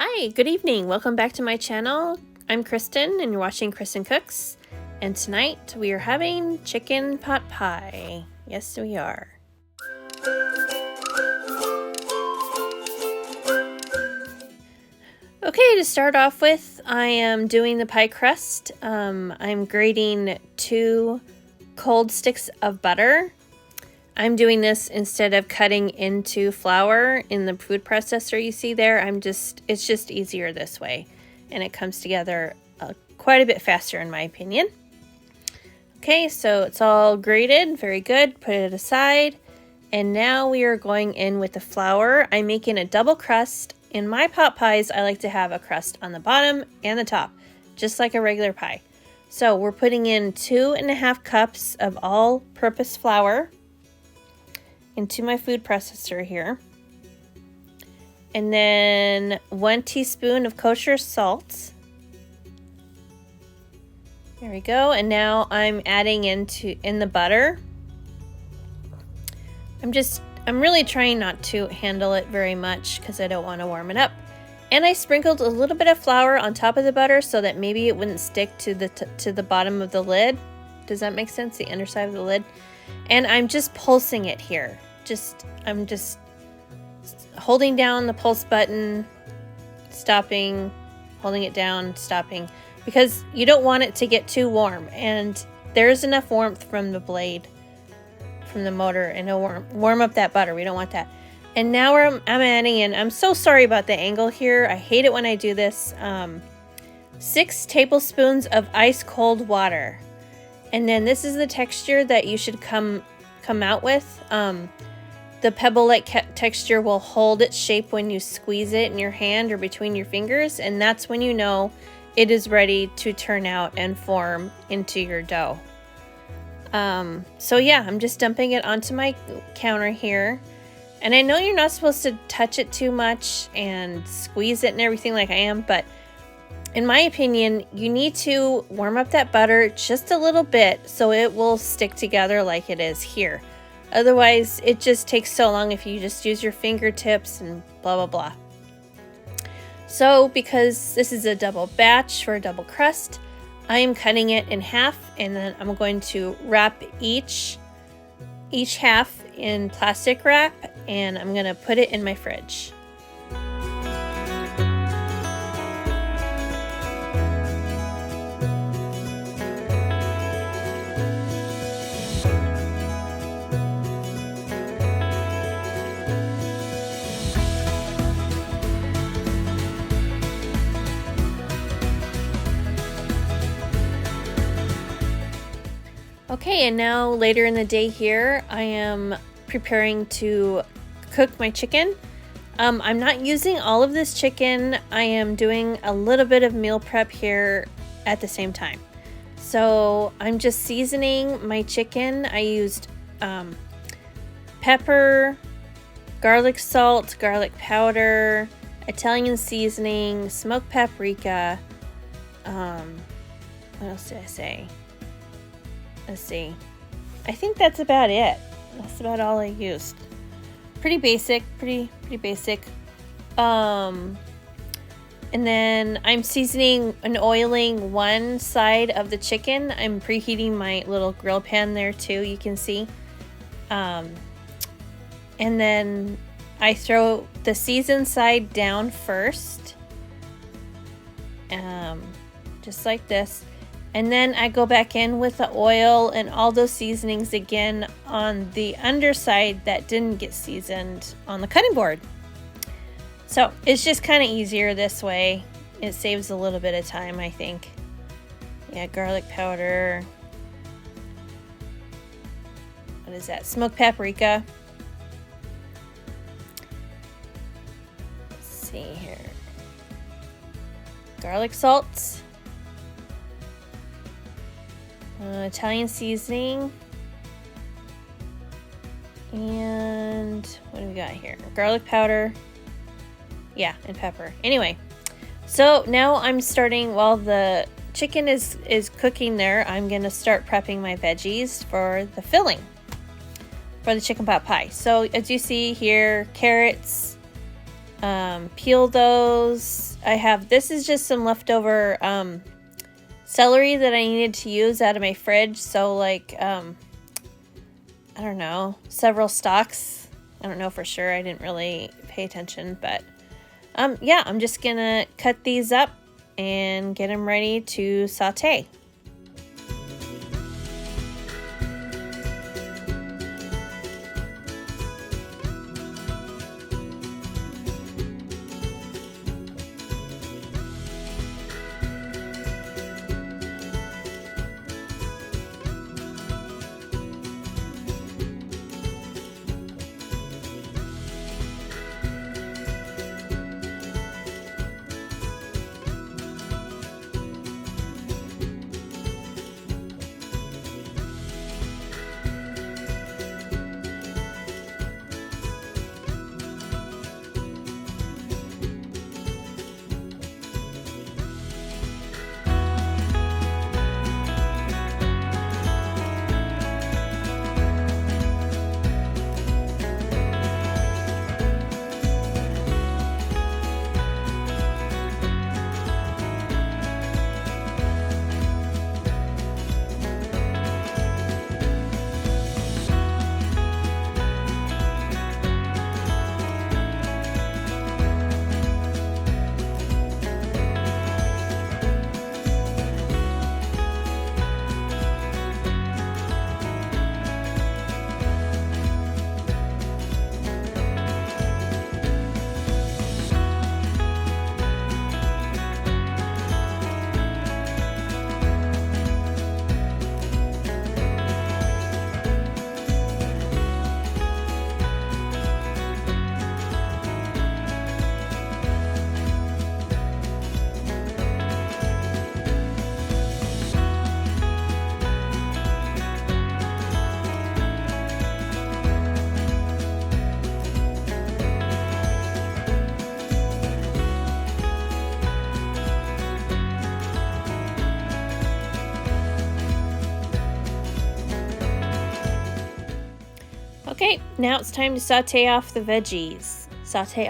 Hi, good evening. Welcome back to my channel. I'm Kristen and you're watching Kristincooks. And tonight we are having chicken pot pie. Yes, we are. Okay, to start off with, I am doing the pie crust. I'm grating 2 cold sticks of butter. I'm doing this instead of cutting into flour in the food processor you see there. It's just easier this way, and it comes together quite a bit faster in my opinion. Okay, so it's all grated, very good. Put it aside, and now we are going in with the flour. I'm making a double crust. In my pot pies, I like to have a crust on the bottom and the top, just like a regular pie. So we're putting in 2.5 cups of all-purpose flour into my food processor here, and then 1 teaspoon of kosher salt. There we go. And now I'm adding in the butter. I'm really trying not to handle it very much because I don't want to warm it up. And I sprinkled a little bit of flour on top of the butter so that maybe it wouldn't stick to the bottom of the lid. Does that make sense? The underside of the lid. And I'm just pulsing it here. I'm just holding down the pulse button, stopping, holding it down, stopping, because you don't want it to get too warm. And there's enough warmth from the blade, from the motor, and it'll warm up that butter. We don't want that. And now I'm adding in, I'm so sorry about the angle here. I hate it when I do this. 6 tablespoons of ice cold water. And then this is the texture that you should come out with. The pebble-like texture will hold its shape when you squeeze it in your hand or between your fingers, and that's when you know it is ready to turn out and form into your dough. So yeah, I'm just dumping it onto my counter here. And I know you're not supposed to touch it too much and squeeze it and everything like I am, but in my opinion, you need to warm up that butter just a little bit so it will stick together like it is here. Otherwise, it just takes so long if you just use your fingertips and blah, blah, blah. So because this is a double batch for a double crust, I am cutting it in half, and then I'm going to wrap each half in plastic wrap, and I'm going to put it in my fridge. Okay, and now later in the day here, I am preparing to cook my chicken. I'm not using all of this chicken. I am doing a little bit of meal prep here at the same time. So I'm just seasoning my chicken. I used pepper, garlic salt, garlic powder, Italian seasoning, smoked paprika. What else did I say? Let's see. I think that's about it. That's about all I used. Pretty basic, pretty basic. And then I'm seasoning and oiling one side of the chicken. I'm preheating my little grill pan there too, you can see. And then I throw the seasoned side down first. Just like this. And then I go back in with the oil and all those seasonings again on the underside that didn't get seasoned on the cutting board. So it's just kind of easier this way. It saves a little bit of time, I think. Yeah, garlic powder. What is that? Smoked paprika. Let's see here. Garlic salt. Italian seasoning, and what do we got here? Garlic powder, yeah, and pepper. Anyway, so now I'm starting, while the chicken is cooking there, I'm gonna start prepping my veggies for the filling for the chicken pot pie. So as you see here, carrots, Peel those. This is just some leftover celery that I needed to use out of my fridge. So like, I don't know, several stalks. I don't know for sure. I didn't really pay attention, but yeah, I'm just gonna cut these up and get them ready to saute. Okay, now it's time to saute off the veggies. Saute.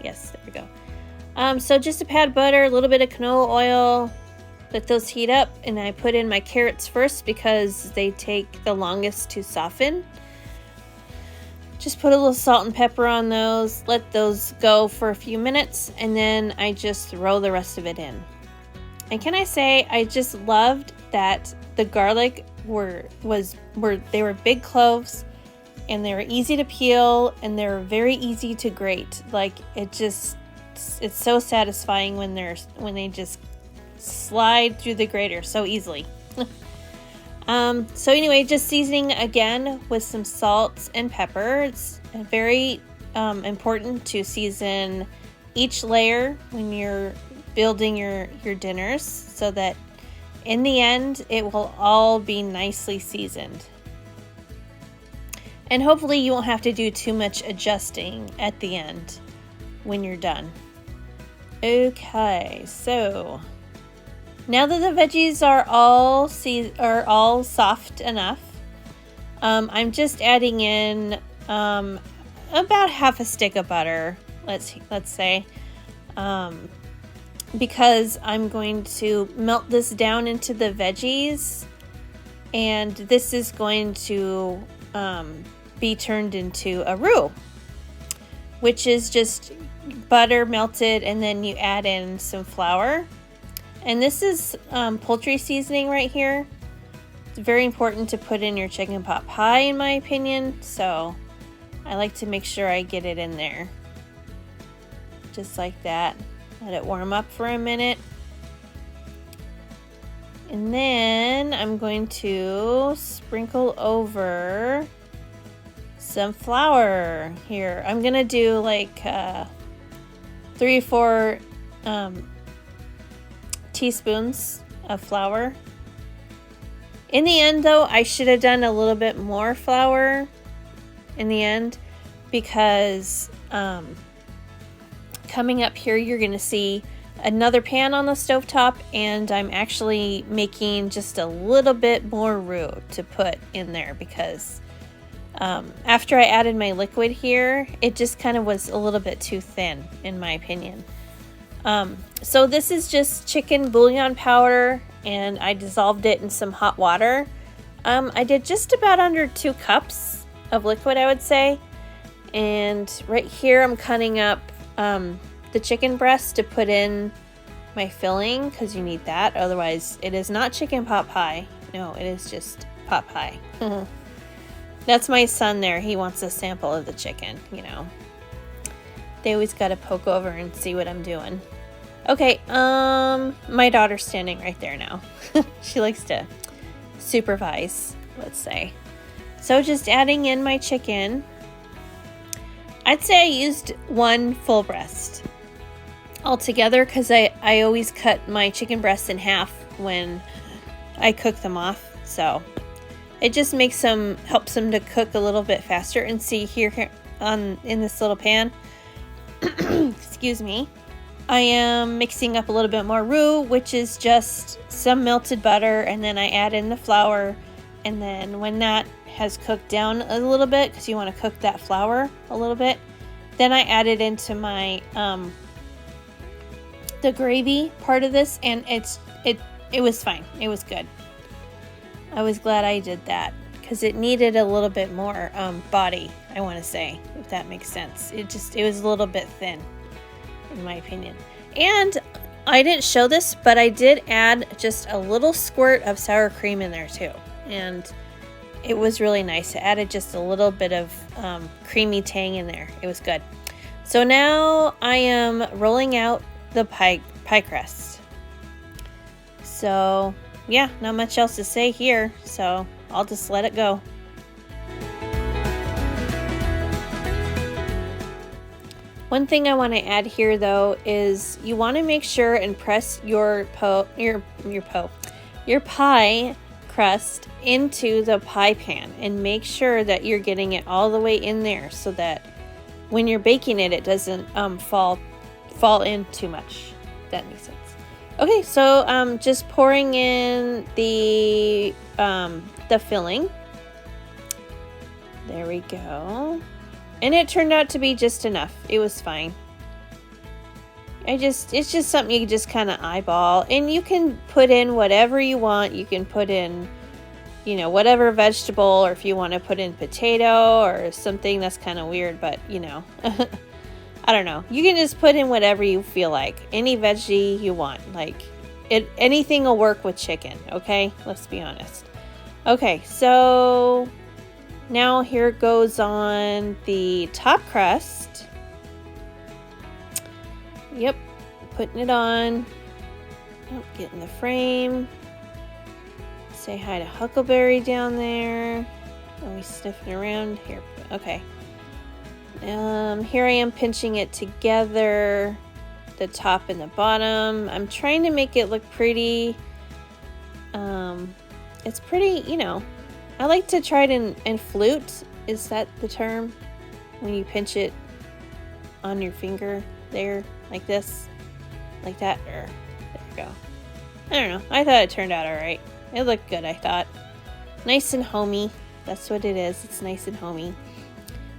Yes, there we go. So just a pat of butter, a little bit of canola oil, let those heat up, and I put in my carrots first because they take the longest to soften. Just put a little salt and pepper on those, let those go for a few minutes, and then I just throw the rest of it in. And can I say, I just loved that the garlic were big cloves, and they were easy to peel, and they're very easy to grate. Like it's so satisfying when they just slide through the grater so easily. So anyway, just seasoning again with some salt and pepper. It's very important to season each layer when you're building your dinners, so that in the end it will all be nicely seasoned. And hopefully you won't have to do too much adjusting at the end when you're done. Okay, so now that the veggies are all soft enough, I'm just adding in about half a stick of butter. Let's say, because I'm going to melt this down into the veggies, and this is going to be turned into a roux, which is just butter melted, and then you add in some flour. And this is poultry seasoning right here. It's very important to put in your chicken pot pie, in my opinion, so I like to make sure I get it in there. Just like that. Let it warm up for a minute. And then I'm going to sprinkle over some flour here. I'm gonna do like 3 or 4 teaspoons of flour. In the end though, I should have done a little bit more flour in the end, because coming up here you're gonna see another pan on the stovetop, and I'm actually making just a little bit more roux to put in there, because After I added my liquid here, it just kind of was a little bit too thin, in my opinion. So this is just chicken bouillon powder, and I dissolved it in some hot water. I did just about under 2 cups of liquid, I would say. And right here I'm cutting up the chicken breast to put in my filling, because you need that. Otherwise, it is not chicken pot pie. No, it is just pot pie. That's my son there. He wants a sample of the chicken, you know. They always got to poke over and see what I'm doing. Okay, my daughter's standing right there now. She likes to supervise, let's say. So just adding in my chicken. I'd say I used 1 full breast altogether, because I always cut my chicken breasts in half when I cook them off. So it just helps them to cook a little bit faster. And see here in this little pan, excuse me, I am mixing up a little bit more roux, which is just some melted butter, and then I add in the flour, and then when that has cooked down a little bit, because you want to cook that flour a little bit, then I add it into my the gravy part of this, and it was fine. It was good. I was glad I did that, because it needed a little bit more body, I want to say, if that makes sense. It was a little bit thin, in my opinion. And I didn't show this, but I did add just a little squirt of sour cream in there too, and it was really nice. It added just a little bit of creamy tang in there. It was good. So now I am rolling out the pie crust. So yeah, not much else to say here, so I'll just let it go. One thing I want to add here though is you want to make sure and press your pie crust into the pie pan, and make sure that you're getting it all the way in there, so that when you're baking it, it doesn't fall in too much. If that makes sense. Okay, so just pouring in the filling. There we go. And it turned out to be just enough. It was fine. It's just something you just kind of eyeball, and you can put in whatever you want. You can put in, you know, whatever vegetable, or if you want to put in potato or something that's kind of weird, but you know, I don't know. You can just put in whatever you feel like, any veggie you want. Like anything will work with chicken. Okay, let's be honest. Okay, so now here goes on the top crust. Yep, putting it on. Oh, get in the frame. Say hi to Huckleberry down there. Are we sniffing around here? Okay. Here I am pinching it together, the top and the bottom. I'm trying to make it look pretty. It's pretty, you know. I like to try it in flute. Is that the term? When you pinch it on your finger there, like this, like that, or there you go. I don't know. I thought it turned out all right. It looked good, I thought. Nice and homey. That's what it is. It's nice and homey.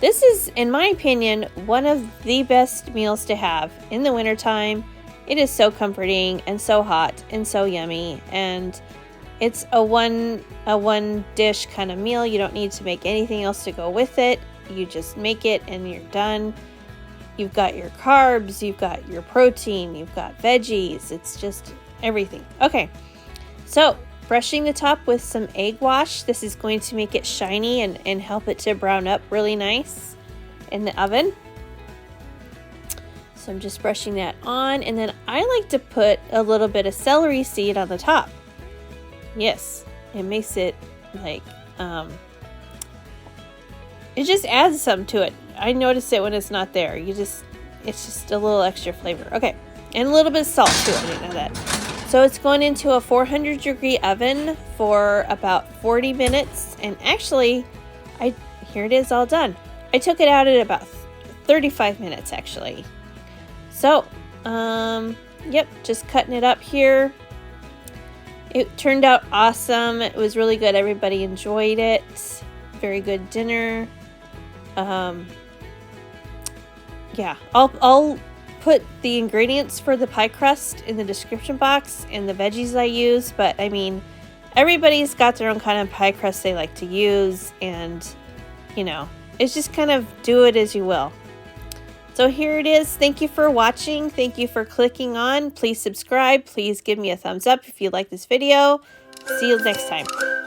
This is, in my opinion, one of the best meals to have in the wintertime. It is so comforting and so hot and so yummy. And it's a one dish kind of meal. You don't need to make anything else to go with it. You just make it and you're done. You've got your carbs, you've got your protein, you've got veggies. It's just everything. Okay, so brushing the top with some egg wash. This is going to make it shiny and help it to brown up really nice in the oven. So I'm just brushing that on, and then I like to put a little bit of celery seed on the top. Yes, it makes it like, it just adds something to it. I notice it when it's not there. It's just a little extra flavor. Okay, and a little bit of salt too. I didn't know that. So it's going into a 400-degree oven for about 40 minutes. And actually, here it is all done. I took it out at about 35 minutes actually. So, yep, just cutting it up here. It turned out awesome. It was really good. Everybody enjoyed it. very good dinner. Yeah, I'll put the ingredients for the pie crust in the description box and the veggies I use, but I mean, everybody's got their own kind of pie crust they like to use, and you know, it's just kind of do it as you will. So here it is. Thank you for watching. Thank you for clicking on. Please subscribe. Please give me a thumbs up if you like this video. See you next time.